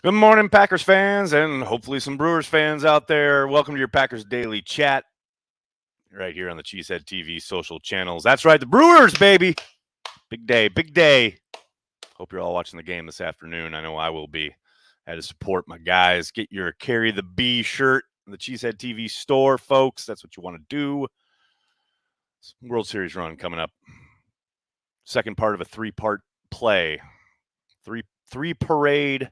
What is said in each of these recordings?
Good morning, Packers fans, and hopefully some Brewers fans out there. Welcome to your Packers Daily Chat right here on the Cheesehead TV social channels. That's right, the Brewers, baby. Big day, big day. Hope you're all watching the game this afternoon. I know I will be. Had to support my guys. Get your Carry the B shirt in the Cheesehead TV store, folks. That's what you want to do. World Series run coming up. Second part of a three-part play. Three parade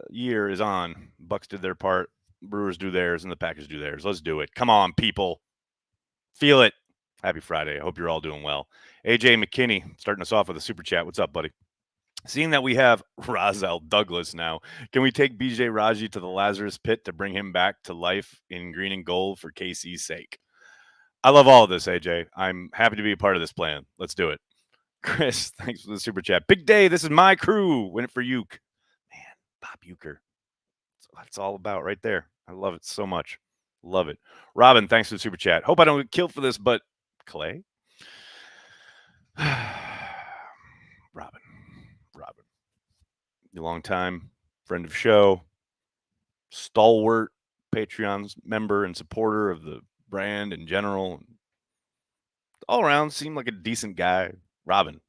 year is on. Bucks did their part, Brewers do theirs, and the Packers do theirs. Let's do it. Come on, people. Feel it. Happy Friday. I hope you're all doing well. AJ McKinney starting us off with a super chat. What's up, buddy? Seeing that we have Razel Douglas now, can we take BJ Raji to the Lazarus pit to bring him back to life in green and gold for KC's sake? I love all of this, AJ. I'm happy to be a part of this plan. Let's do it. Chris, thanks for the super chat. Big day. This is my crew. Win it for Uke. Man, Bob Euchre. That's what it's all about right there. I love it so much. Love it. Robin, thanks for the super chat. Hope I don't get killed for this, but Clay? Robin. A long time friend of show, stalwart Patreon member and supporter of the brand in general. All around seemed like a decent guy. Robin.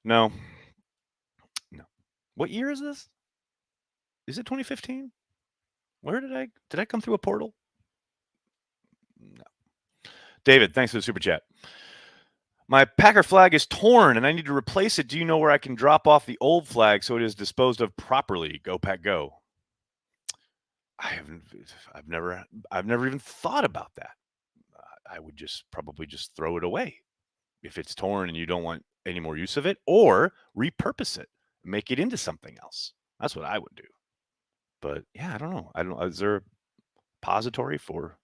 No. What year is this? Is it 2015? Where did I come through a portal? No. David, thanks for the super chat. My Packer flag is torn and I need to replace it. Do you know where I can drop off the old flag so it is disposed of properly? Go Pack Go. I've never even thought about that. I would probably just throw it away if it's torn and you don't want any more use of it, or repurpose it, make it into something else. That's what I would do. But yeah, I don't know. Is there a repository for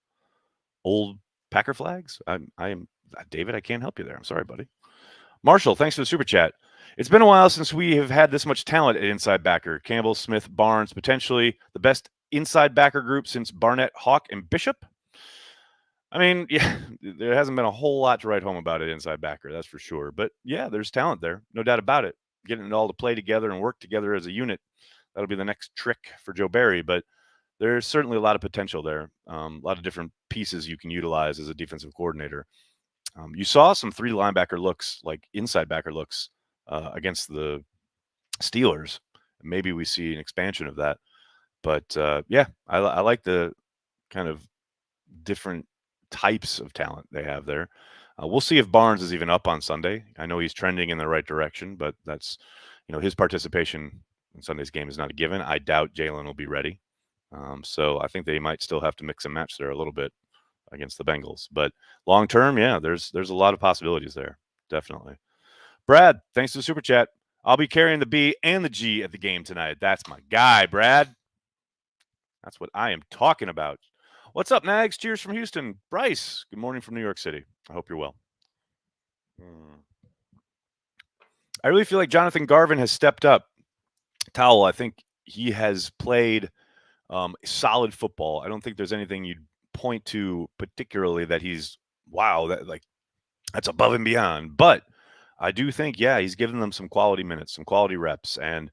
old Packer flags? I am David. I can't help you there. I'm sorry, buddy. Marshall, thanks for the super chat. It's been a while since we have had this much talent at inside backer. Campbell, Smith, Barnes, potentially the best inside backer group since Barnett, Hawk, and Bishop. I mean, yeah, there hasn't been a whole lot to write home about it inside backer, that's for sure. But yeah, there's talent there, no doubt about it. Getting it all to play together and work together as a unit, that'll be the next trick for Joe Barry. But there's certainly a lot of potential there. A lot of different pieces you can utilize as a defensive coordinator. You saw some three linebacker looks, like inside backer looks, against the Steelers. Maybe we see an expansion of that. But yeah, I like the kind of different types of talent they have there. We'll see if Barnes is even up on Sunday. I know he's trending in the right direction, but that's, his participation in Sunday's game is not a given. I doubt Jalen will be ready. So I think they might still have to mix and match there a little bit against the Bengals. But long term, yeah, there's a lot of possibilities there. Definitely. Brad, thanks for the super chat. I'll be carrying the B and the G at the game tonight. That's my guy, Brad. That's what I am talking about. What's up, Nags? Cheers from Houston. Bryce, good morning from New York City. I hope you're well. I really feel like Jonathan Garvin has stepped up. Towel, I think he has played solid football. I don't think there's anything you'd point to particularly that he's that's above and beyond. But I do think, yeah, he's given them some quality minutes, some quality reps, and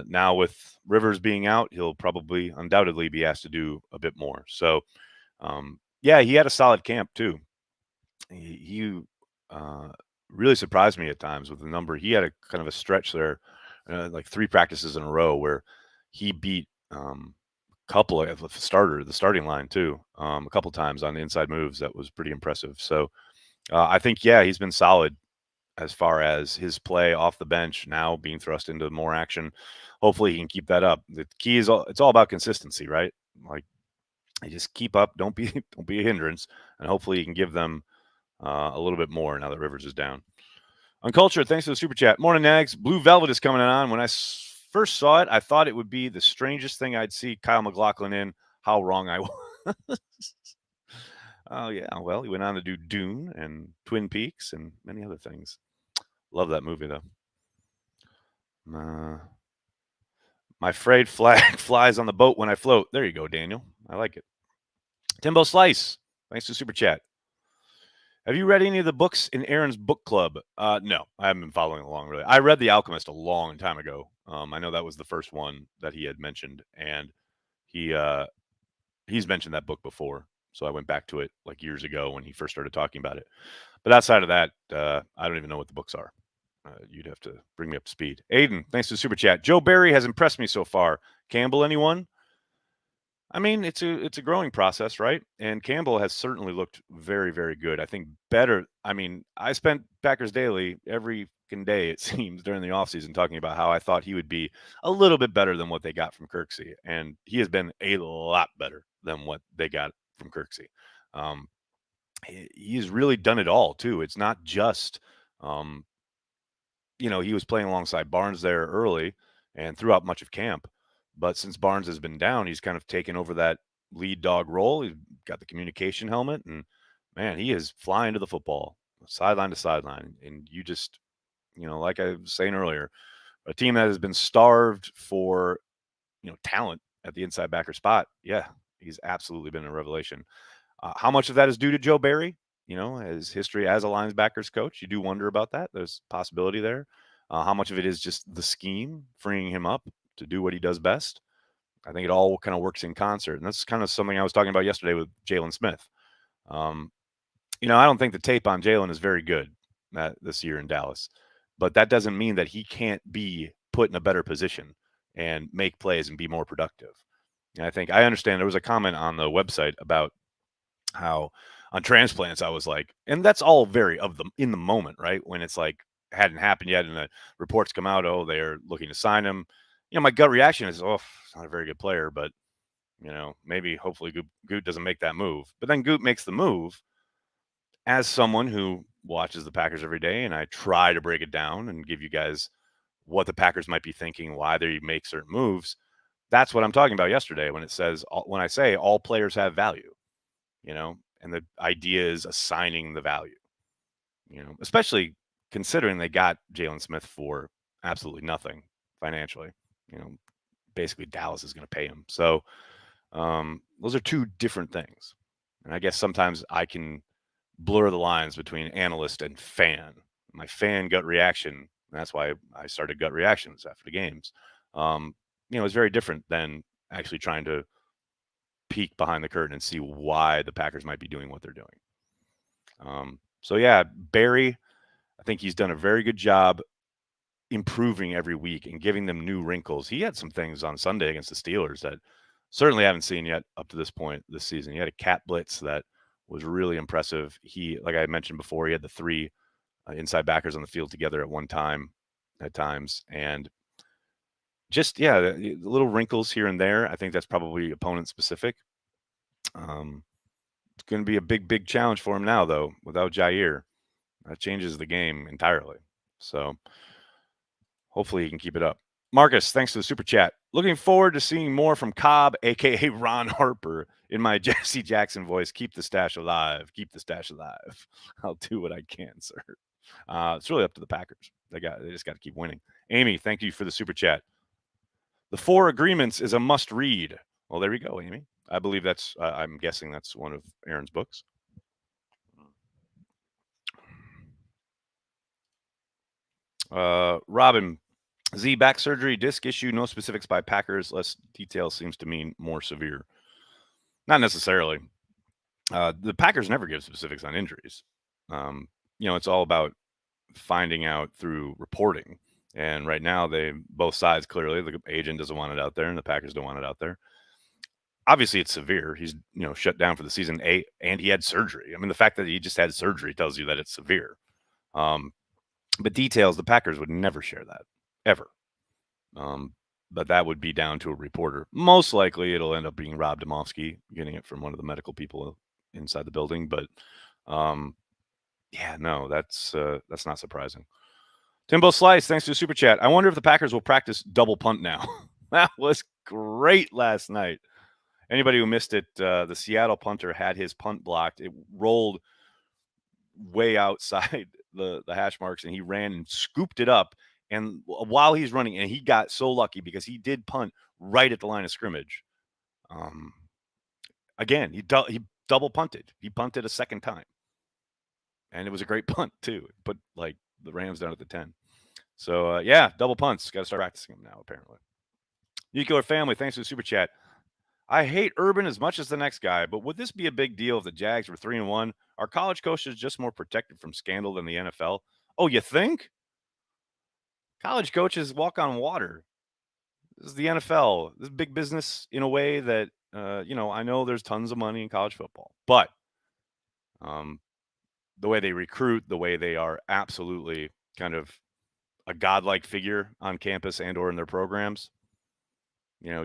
now with Rivers being out, he'll probably undoubtedly be asked to do a bit more. So, yeah, he had a solid camp too. He really surprised me at times with the number. He had a kind of a stretch there, like 3 practices in a row where he beat couple of the starting line too, a couple times on the inside moves. That was pretty impressive. So I think, yeah, he's been solid as far as his play off the bench, now being thrust into more action. Hopefully he can keep that up. The key is it's all about consistency, right? Like, you just keep up, don't be a hindrance, and hopefully you can give them a little bit more now that Rivers is down. Uncultured, thanks for the super chat. Morning, Nags. Blue Velvet is coming on. When I first saw it, I thought it would be the strangest thing I'd see Kyle MacLachlan in. How wrong I was. Oh, yeah. Well, he went on to do Dune and Twin Peaks and many other things. Love that movie, though. My frayed flag flies on the boat when I float. There you go, Daniel. I like it. Timbo Slice, thanks to Super Chat. Have you read any of the books in Aaron's book club? No, I haven't been following along really. I read The Alchemist a long time ago. I know that was the first one that he had mentioned, and he he's mentioned that book before. So I went back to it like years ago when he first started talking about it. But outside of that, I don't even know what the books are. You'd have to bring me up to speed. Aiden, thanks for the super chat. Joe Barry has impressed me so far. Campbell, anyone? I mean, it's a growing process, right? And Campbell has certainly looked very, very good. I think better. I mean, I spent Packers Daily every fucking day, it seems, during the offseason talking about how I thought he would be a little bit better than what they got from Kirksey. And he has been a lot better than what they got from Kirksey. Um, he's really done it all, too. It's not just um, he was playing alongside Barnes there early and throughout much of camp. But since Barnes has been down, he's kind of taken over that lead dog role. He's got the communication helmet, and man, he is flying to the football, sideline to sideline. And you just, like I was saying earlier, a team that has been starved for, talent at the inside backer spot. Yeah, he's absolutely been a revelation. How much of that is due to Joe Barry? His history as a linebackers coach, you do wonder about that. There's possibility there. How much of it is just the scheme freeing him up to do what he does best? I think it all kind of works in concert, and that's kind of something I was talking about yesterday with Jalen Smith. Um, I don't think the tape on Jalen is very good this year in Dallas, but that doesn't mean that he can't be put in a better position and make plays and be more productive. And I understand there was a comment on the website about how on transplants I was like, and that's all very of the in the moment, right? When it's like hadn't happened yet and the reports come out, oh, they're looking to sign him. My gut reaction is, oh, it's not a very good player, but maybe hopefully Goot doesn't make that move. But then Goot makes the move as someone who watches the Packers every day, and I try to break it down and give you guys what the Packers might be thinking, why they make certain moves. That's what I'm talking about yesterday when it says when I say all players have value, and the idea is assigning the value, especially considering they got Jalen Smith for absolutely nothing financially. You know, basically Dallas is going to pay him. So those are two different things. And I guess sometimes I can blur the lines between analyst and fan. My fan gut reaction, that's why I started gut reactions after the games. It's very different than actually trying to peek behind the curtain and see why the Packers might be doing what they're doing. So yeah, Barry, I think he's done a very good job improving every week and giving them new wrinkles. He had some things on Sunday against the Steelers that certainly haven't seen yet up to this point this season. He had a cat blitz that was really impressive. He, like I mentioned before, he had the three inside backers on the field together at one time at times. And just, yeah, the little wrinkles here and there. I think that's probably opponent specific. It's going to be a big, big challenge for him now, though, without Jair. That changes the game entirely. So hopefully he can keep it up. Marcus, thanks for the super chat. Looking forward to seeing more from Cobb, aka Ron Harper, in my Jesse Jackson voice. Keep the stash alive. Keep the stash alive. I'll do what I can, sir. It's really up to the Packers. They just got to keep winning. Amy, thank you for the super chat. The Four Agreements is a must read. Well, there you go, Amy. I believe that's. I'm guessing that's one of Aaron's books. Robin, Z back surgery, disc issue, no specifics by Packers. Less detail seems to mean more severe. Not necessarily. The Packers never give specifics on injuries. It's all about finding out through reporting. And right now, both sides clearly, the agent doesn't want it out there, and the Packers don't want it out there. Obviously, it's severe. He's shut down for the season, and he had surgery. I mean, the fact that he just had surgery tells you that it's severe. But details, the Packers would never share that ever. But that would be down to a reporter. Most likely, it'll end up being Rob Domofsky getting it from one of the medical people inside the building. But yeah, no, that's not surprising. Timbo Slice, thanks to the super chat. I wonder if the Packers will practice double punt now. That was great last night. Anybody who missed it, the Seattle punter had his punt blocked. It rolled way outside the hash marks, and he ran and scooped it up. And while he's running, and he got so lucky because he did punt right at the line of scrimmage. Again, he double punted. He punted a second time. and it was a great punt too. It put like the Rams down at the 10. So yeah, double punts. Got to start practicing them now. Apparently, Nuclear Family. Thanks for the super chat. I hate Urban as much as the next guy, but would this be a big deal if the Jags were 3-1? Are college coaches just more protected from scandal than the NFL? Oh, you think? College coaches walk on water. This is the NFL. This is big business in a way that, I know there's tons of money in college football, but the way they recruit, the way they are absolutely kind of a godlike figure on campus and or in their programs. You're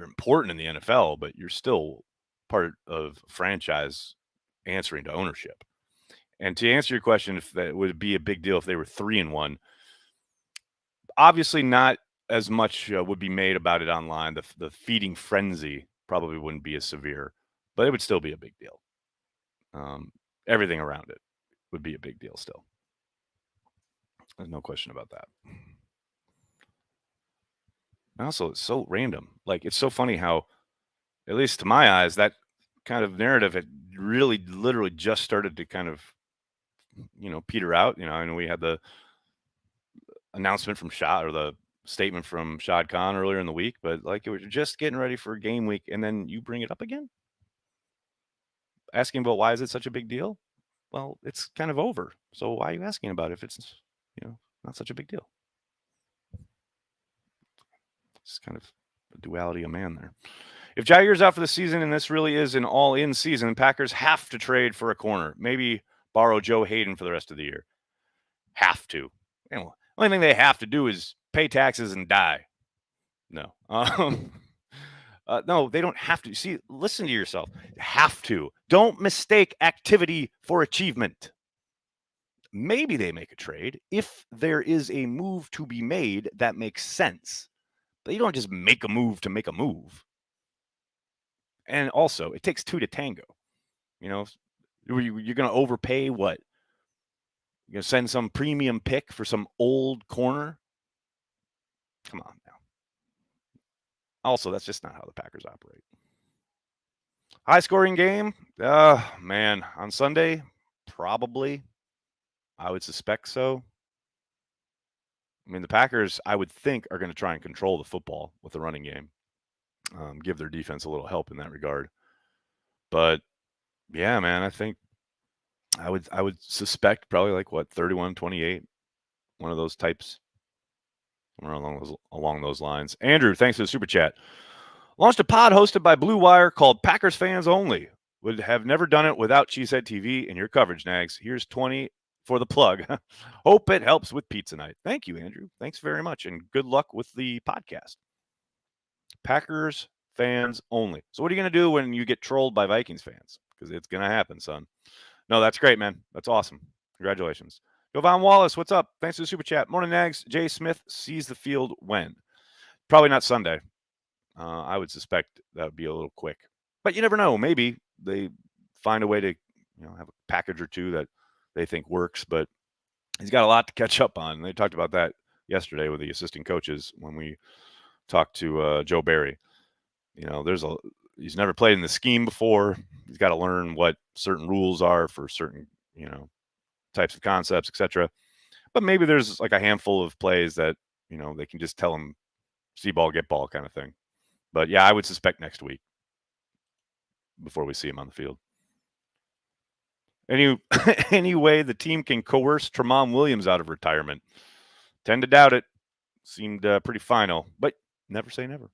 important in the NFL, but you're still part of franchise answering to ownership. And to answer your question, if that would be a big deal if they were 3-1, obviously not as much would be made about it online. The feeding frenzy probably wouldn't be as severe, but it would still be a big deal. Everything around it would be a big deal still. There's no question about that. And also, it's so random. Like, it's so funny how, at least to my eyes, that kind of narrative had really literally just started to kind of, peter out. I know we had the announcement from Shad, or the statement from Shad Khan earlier in the week, but like it was just getting ready for game week, and then you bring it up again, asking about why is it such a big deal? Well, it's kind of over. So why are you asking about it if it's not such a big deal? It's kind of the duality of man there. If Jair's out for the season and this really is an all-in season, Packers have to trade for a corner. Maybe borrow Joe Hayden for the rest of the year. Have to. Only thing they have to do is pay taxes and die. No. No, they don't have to. See, listen to yourself. Have to. Don't mistake activity for achievement. Maybe they make a trade if there is a move to be made that makes sense. But you don't just make a move to make a move. And also, it takes two to tango. You're going to overpay what? You're going to send some premium pick for some old corner? Come on now. Also, that's just not how the Packers operate. High scoring game? Man, on Sunday, probably. I would suspect so. I mean, the Packers, I would think, are going to try and control the football with the running game, give their defense a little help in that regard. But yeah, man, I think I would suspect probably like 31-28, one of those types, somewhere along those lines. Andrew, thanks for the super chat. Launched a pod hosted by Blue Wire called Packers Fans Only. Would have never done it without Cheesehead TV and your coverage, Nags. Here's 20 for the plug. Hope it helps with pizza night. Thank you, Andrew. Thanks very much, and good luck with the podcast. Packers Fans Only. So what are you going to do when you get trolled by Vikings fans? Because it's going to happen, son. No, that's great, man. That's awesome. Congratulations. Jovan Wallace, what's up? Thanks for the super chat. Morning, Nags. Jay Smith sees the field when? Probably not Sunday. I would suspect that would be a little quick. But you never know. Maybe they find a way to have a package or two that they think works. But he's got a lot to catch up on. They talked about that yesterday with the assistant coaches when we talked to Joe Barry. He's never played in the scheme before. He's got to learn what certain rules are for certain types of concepts, etc. But maybe there's like a handful of plays that they can just tell him see ball, get ball kind of thing. But yeah, I would suspect next week before we see him on the field. Any way the team can coerce Tramon Williams out of retirement? Tend to doubt it. Seemed pretty final, but never say never.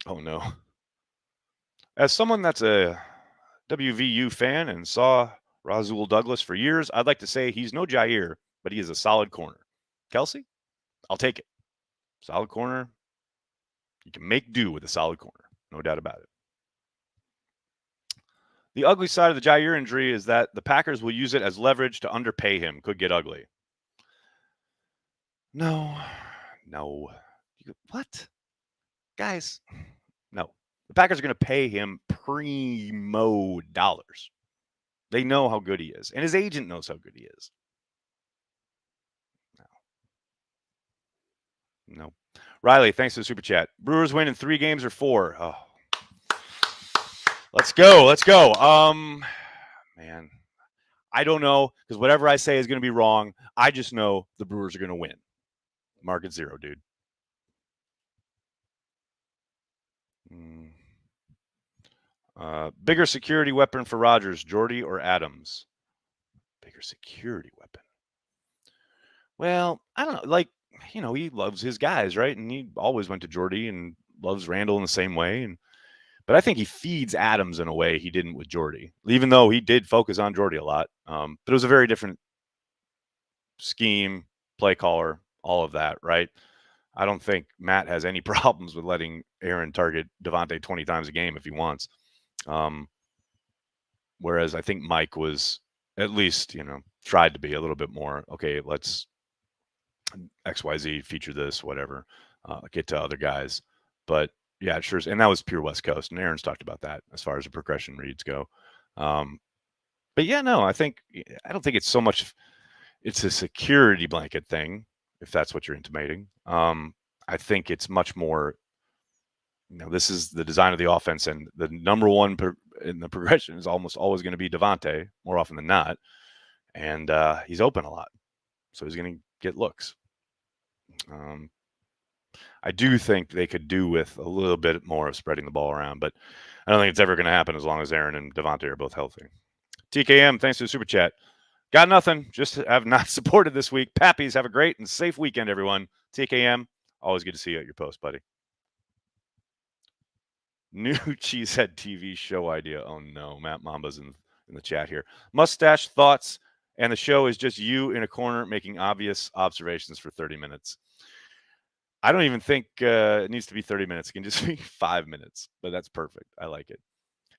Oh no. As someone that's a WVU fan and saw Rasul Douglas for years, I'd like to say he's no Jair, but he is a solid corner. Kelsey, I'll take it. Solid corner. You can make do with a solid corner. No doubt about it. The ugly side of the Jair injury is that the Packers will use it as leverage to underpay him. Could get ugly. No. What? Guys, no. The Packers are going to pay him primo dollars. They know how good he is, and his agent knows how good he is. No. Riley, thanks for the super chat. Brewers win in 3 games or 4. Oh. Let's go. Man, I don't know because whatever I say is going to be wrong. I just know the Brewers are going to win. Mark it 0, dude. Bigger security weapon for Rodgers, Jordy or Adams? Bigger security weapon. Well, I don't know. Like, he loves his guys, right? And he always went to Jordy and loves Randall in the same way. But I think he feeds Adams in a way he didn't with Jordy, even though he did focus on Jordy a lot. But it was a very different scheme, play caller, all of that, right? I don't think Matt has any problems with letting Aaron target Devontae 20 times a game if he wants. Whereas I think Mike was at least, tried to be a little bit more, okay, let's XYZ feature this, whatever, get to other guys. But yeah, sure. And that was pure West Coast. And Aaron's talked about that as far as the progression reads go. But yeah, no, I don't think it's so much, it's a security blanket thing, if that's what you're intimating. I think it's much more, this is the design of the offense, and the number one in the progression is almost always going to be Devontae, more often than not. And he's open a lot. So he's going to get looks. I do think they could do with a little bit more of spreading the ball around, but I don't think it's ever going to happen as long as Aaron and Devontae are both healthy. TKM, thanks for the super chat. Got nothing. Just have not supported this week. Pappies, have a great and safe weekend, everyone. TKM, always good to see you at your post, buddy. New Cheesehead TV show idea. Oh, no. Matt Mamba's in the chat here. Mustache thoughts, and the show is just you in a corner making obvious observations for 30 minutes. I don't even think it needs to be 30 minutes. It can just be 5 minutes, but that's perfect. I like it.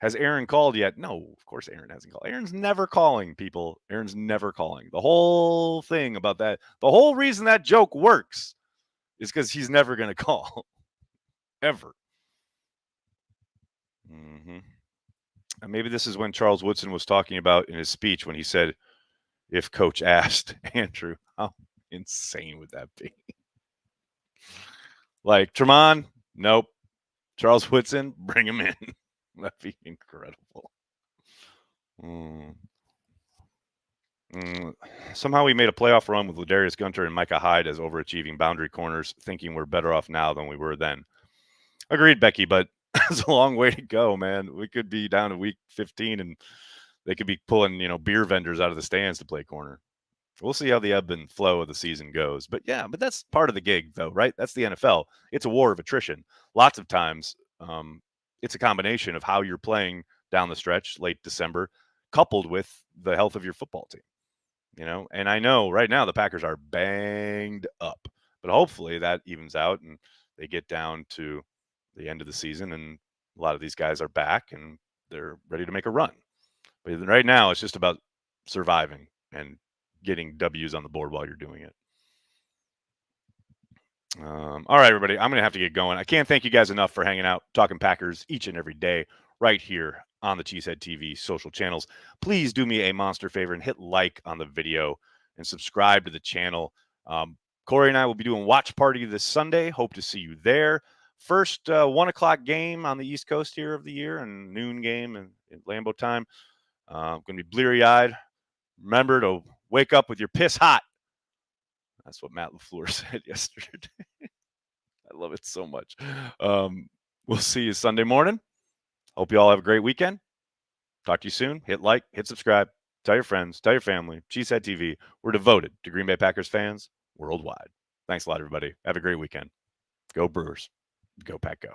Has Aaron called yet? No, of course Aaron hasn't called. Aaron's never calling, people. Aaron's never calling. The whole thing about that, the whole reason that joke works is because he's never going to call. Ever. Mm-hmm. And maybe this is when Charles Woodson was talking about in his speech when he said, if Coach asked Andrew, how insane would that be? Like, Tremont, nope. Charles Woodson, bring him in. That'd be incredible. Somehow we made a playoff run with Ladarius Gunter and Micah Hyde as overachieving boundary corners, thinking we're better off now than we were then. Agreed, Becky, but it's a long way to go, man. We could be down to week 15 and they could be pulling, beer vendors out of the stands to play corner. We'll see how the ebb and flow of the season goes. But yeah, that's part of the gig, though, right? That's the NFL. It's a war of attrition. Lots of times, it's a combination of how you're playing down the stretch, late December, coupled with the health of your football team. And I know right now the Packers are banged up, but hopefully that evens out and they get down to the end of the season and a lot of these guys are back and they're ready to make a run. But right now it's just about surviving and getting W's on the board while you're doing it. All right, everybody, I'm going to have to get going. I can't thank you guys enough for hanging out, talking Packers each and every day right here on the Cheesehead TV social channels. Please do me a monster favor and hit like on the video and subscribe to the channel. Corey and I will be doing watch party this Sunday. Hope to see you there. First 1 o'clock game on the East Coast here of the year and noon game in Lambeau time. Going to be bleary-eyed. Remember to wake up with your piss hot. That's what Matt LaFleur said yesterday. I love it so much. We'll see you Sunday morning. Hope you all have a great weekend. Talk to you soon. Hit like, hit subscribe, tell your friends, tell your family. Cheesehead TV. We're devoted to Green Bay Packers fans worldwide. Thanks a lot, everybody. Have a great weekend. Go Brewers. Go Pack Go.